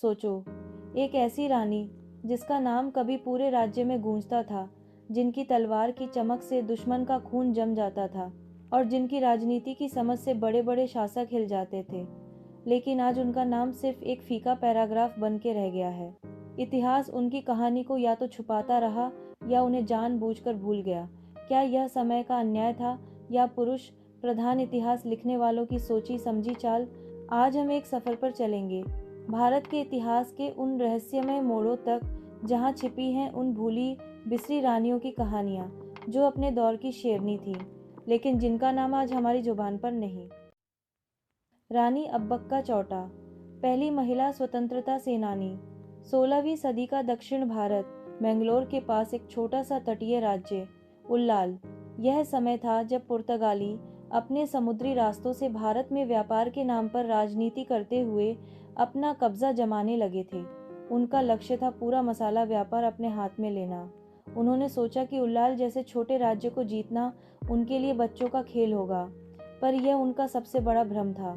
सोचो, एक ऐसी रानी जिसका नाम कभी पूरे राज्य में गूंजता था, जिनकी तलवार की चमक से दुश्मन का खून जम जाता था और जिनकी राजनीति की समझ से बड़े बड़े शासक हिल जाते थे, लेकिन आज उनका नाम सिर्फ एक फीका पैराग्राफ बन के रह गया है। इतिहास उनकी कहानी को या तो छुपाता रहा या उन्हें जानबूझकर भूल गया। क्या यह समय का अन्याय था या पुरुष प्रधान इतिहास लिखने वालों की सोची समझी चाल? आज हम एक सफर पर चलेंगे, भारत के इतिहास के उन रहस्यमय मोड़ों तक जहां छिपी हैं उन भूली बिसरी रानियों की कहानियां जो अपने दौर की शेरनी थी, लेकिन जिनका नाम आज हमारी जुबान पर नहीं। रानी अब्बक्का चौटा, पहली महिला स्वतंत्रता सेनानी। 16वीं सदी का दक्षिण भारत, मैंगलोर के पास एक छोटा सा तटीय राज्य उल्लाल। यह समय था जब पुर्तगाली अपने समुद्री रास्तों से भारत में व्यापार के नाम पर राजनीति करते हुए अपना कब्जा जमाने लगे थे। उनका लक्ष्य था पूरा मसाला व्यापार अपने हाथ में लेना। उन्होंने सोचा कि उल्लाल जैसे छोटे राज्य को जीतना उनके लिए बच्चों का खेल होगा, पर यह उनका सबसे बड़ा भ्रम था।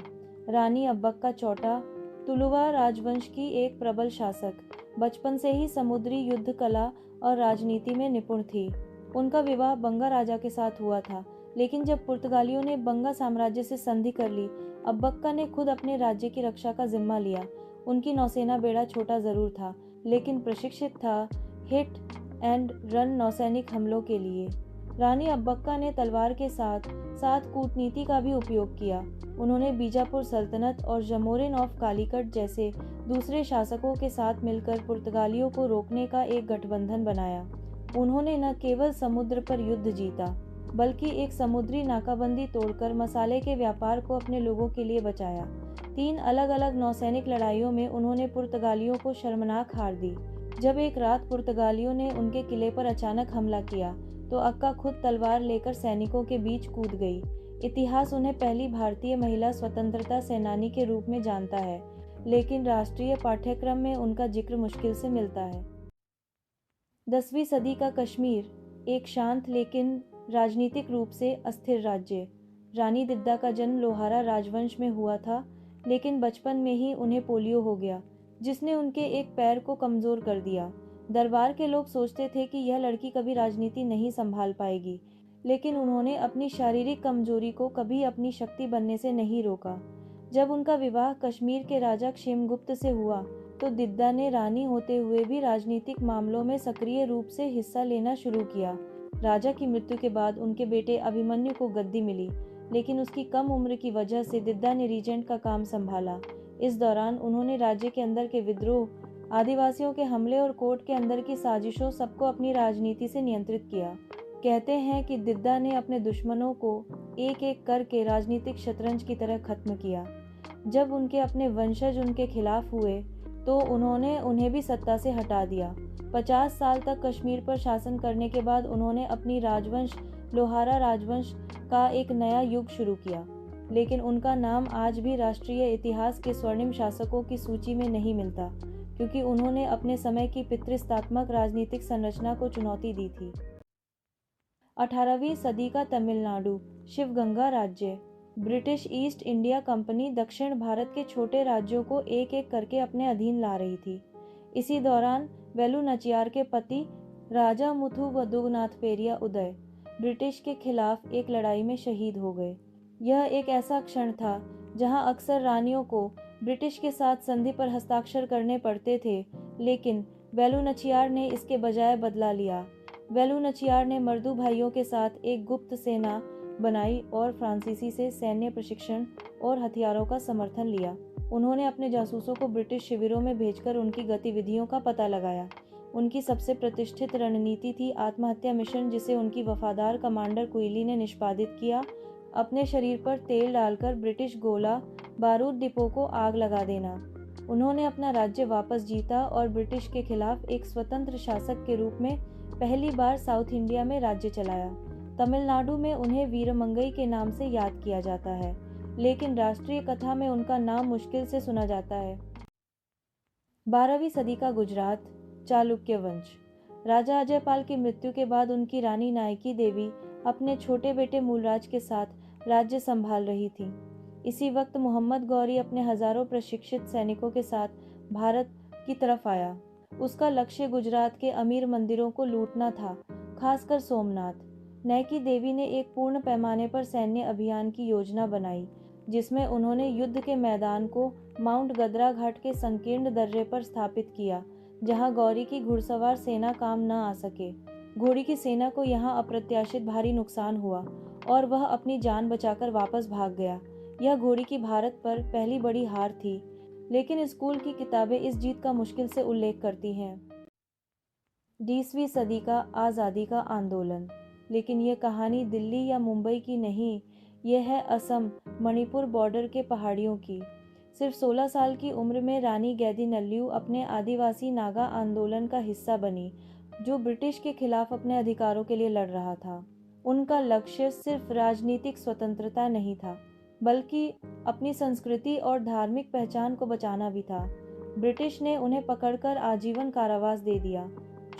रानी अब्बक्का चौटा तुलुवा राजवंश की एक प्रबल शासक, बचपन से ही समुद्री युद्ध कला और राजनीति में निपुण थी। उनका विवाह बंगा राजा के साथ हुआ था, लेकिन जब पुर्तगालियों ने बंगा साम्राज्य से संधि कर ली, अब्बक्का ने खुद अपने राज्य की रक्षा का जिम्मा लिया। उनकी नौसेना बेड़ा छोटा जरूर था, लेकिन प्रशिक्षित था हिट एंड रन नौसैनिक हमलों के लिए। रानी अब्बक्का ने तलवार के साथ साथ कूटनीति का भी उपयोग किया। उन्होंने बीजापुर सल्तनत और जमोरिन ऑफ कालीकट जैसे दूसरे शासकों के साथ मिलकर पुर्तगालियों को रोकने का एक गठबंधन बनाया। उन्होंने न केवल समुद्र पर युद्ध जीता, बल्कि एक समुद्री नाकाबंदी तोड़कर मसाले के व्यापार को अपने लोगों के लिए बचाया। 3 अलग अलग नौसैनिक लड़ाइयों में उन्होंने पुर्तगालियों को शर्मनाक हार दी। जब एक रात पुर्तगालियों ने उनके किले पर अचानक हमला किया, तो अक्का खुद तलवार लेकर सैनिकों के बीच कूद गई। इतिहास उन्हें पहली भारतीय महिला स्वतंत्रता सेनानी के रूप में जानता है, लेकिन राष्ट्रीय पाठ्यक्रम में उनका जिक्र मुश्किल से मिलता है। 10वीं सदी का कश्मीर, एक शांत लेकिन राजनीतिक रूप से अस्थिर राज्य। रानी दिद्दा का जन्म लोहारा राजवंश में हुआ था, लेकिन बचपन में ही उन्हें पोलियो हो गया, जिसने उनके एक पैर को कमजोर कर दिया। दरबार के लोग सोचते थे कि यह लड़की कभी राजनीति नहीं संभाल पाएगी, लेकिन उन्होंने अपनी शारीरिक कमजोरी को कभी अपनी शक्ति बनने से नहीं रोका। जब उनका विवाह कश्मीर के राजा क्षेमगुप्त से हुआ, तो दिद्दा ने रानी होते हुए भी राजनीतिक मामलों में सक्रिय रूप से हिस्सा लेना शुरू किया। राजा की मृत्यु के बाद उनके बेटे अभिमन्यु को गद्दी मिली, लेकिन उसकी कम उम्र की वजह से दिद्दा ने रीजेंट का काम संभाला। इस दौरान उन्होंने राज्य के अंदर के विद्रोह, आदिवासियों के हमले और कोर्ट के अंदर की साजिशों सबको अपनी राजनीति से नियंत्रित किया। कहते हैं कि दिद्दा ने अपने दुश्मनों को एक एक करके राजनीतिक शतरंज की तरह खत्म किया। जब उनके अपने वंशज उनके खिलाफ हुए, तो उन्होंने उन्हें भी सत्ता से हटा दिया। 50 साल तक कश्मीर पर शासन करने के बाद उन्होंने अपनी राजवंश लोहारा राजवंश का एक नया युग शुरू किया, लेकिन उनका नाम आज भी राष्ट्रीय इतिहास के स्वर्णिम शासकों की सूची में नहीं मिलता, क्योंकि उन्होंने अपने समय की पितृसत्तात्मक राजनीतिक संरचना को चुनौती दी थी। 18वीं सदी का तमिलनाडु, शिवगंगा राज्य। ब्रिटिश ईस्ट इंडिया कंपनी दक्षिण भारत के छोटे राज्यों को एक एक करके अपने अधीन ला रही थी। इसी दौरान वेलु नचियार के पति राजा मुथु वदुगनाथ पेरिया उदय ब्रिटिश के खिलाफ एक लड़ाई में शहीद हो गए। यह एक ऐसा क्षण था जहां अक्सर रानियों को ब्रिटिश के साथ संधि पर हस्ताक्षर करने पड़ते थे, लेकिन वेलु नचियार ने इसके बजाय बदला लिया। वेलु नचियार ने मर्दू भाइयों के साथ एक गुप्त सेना बनाई और फ्रांसीसी से सैन्य प्रशिक्षण और हथियारों का समर्थन लिया। उन्होंने अपने जासूसों को ब्रिटिश शिविरों में भेजकर उनकी गतिविधियों का पता लगाया। उनकी सबसे प्रतिष्ठित रणनीति थी आत्महत्या मिशन, जिसे उनकी वफादार कमांडर क्विली ने निष्पादित किया। अपने शरीर पर तेल डालकर ब्रिटिश गोला बारूद डिपो को आग लगा देना। उन्होंने अपना राज्य वापस जीता और ब्रिटिश के खिलाफ एक स्वतंत्र शासक के रूप में पहली बार साउथ इंडिया में राज्य चलाया। तमिलनाडु में उन्हें वीरमंगई के नाम से याद किया जाता है, लेकिन राष्ट्रीय कथा में उनका नाम मुश्किल से सुना जाता है। 12वीं सदी का गुजरात, चालुक्य वंश। राजा अजयपाल की मृत्यु के बाद उनकी रानी नायकी देवी अपने छोटे बेटे मूलराज के साथ राज्य संभाल रही थी। इसी वक्त मोहम्मद गौरी अपने हजारों प्रशिक्षित सैनिकों के साथ भारत की तरफ आया। उसका लक्ष्य गुजरात के अमीर मंदिरों को लूटना था, खासकर सोमनाथ। नैकी देवी ने एक पूर्ण पैमाने पर सैन्य अभियान की योजना बनाई, जिसमें उन्होंने युद्ध के मैदान को माउंट गदरा घाट के संकीर्ण दर्रे पर स्थापित किया, जहां गौरी की घुड़सवार सेना काम न आ सके। घोड़ी की सेना को यहां अप्रत्याशित भारी नुकसान हुआ और वह अपनी जान बचाकर वापस भाग गया। यह घोड़ी की भारत पर पहली बड़ी हार थी, लेकिन स्कूल की किताबें इस जीत का मुश्किल से उल्लेख करती हैं। 20वीं सदी का आज़ादी का आंदोलन। लेकिन यह कहानी दिल्ली या मुंबई की नहीं, यह है असम, मणिपुर बॉर्डर के पहाड़ियों की। सिर्फ 16 साल की उम्र में रानी गैदीनल्यू अपने आदिवासी नागा आंदोलन का हिस्सा बनी, जो ब्रिटिश के खिलाफ अपने अधिकारों के लिए लड़ रहा था। उनका लक्ष्य सिर्फ राजनीतिक स्वतंत्रता नहीं था, बल्कि अपनी संस्कृति और धार्मिक पहचान को बचाना भी था। ब्रिटिश ने उन्हें पकड़कर आजीवन कारावास दे दिया।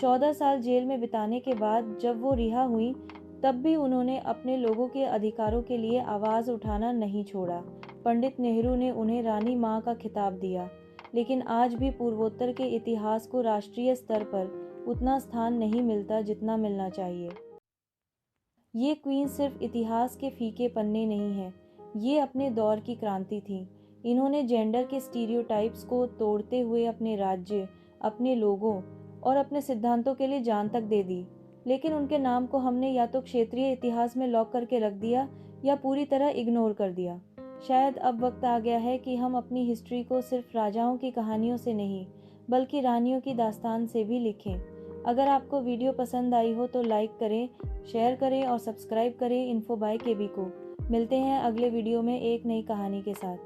14 साल जेल में बिताने के बाद जब वो रिहा हुई, तब भी उन्होंने अपने लोगों के अधिकारों के लिए आवाज़ उठाना नहीं छोड़ा। पंडित नेहरू ने उन्हें रानी माँ का खिताब दिया, लेकिन आज भी पूर्वोत्तर के इतिहास को राष्ट्रीय स्तर पर उतना स्थान नहीं मिलता जितना मिलना चाहिए। ये क्वीन सिर्फ इतिहास के फीके पन्ने नहीं है, ये अपने दौर की क्रांति थी। इन्होंने जेंडर के स्टीरियोटाइप्स को तोड़ते हुए अपने राज्य, अपने लोगों और अपने सिद्धांतों के लिए जान तक दे दी। लेकिन उनके नाम को हमने या तो क्षेत्रीय इतिहास में लॉक करके रख दिया या पूरी तरह इग्नोर कर दिया। शायद अब वक्त आ गया है कि हम अपनी हिस्ट्री को सिर्फ राजाओं की कहानियों से नहीं, बल्कि रानियों की दास्तान से भी लिखें। अगर आपको वीडियो पसंद आई हो तो लाइक करें, शेयर करें और सब्सक्राइब करें इन्फो बाय केबी को। मिलते हैं अगले वीडियो में एक नई कहानी के साथ।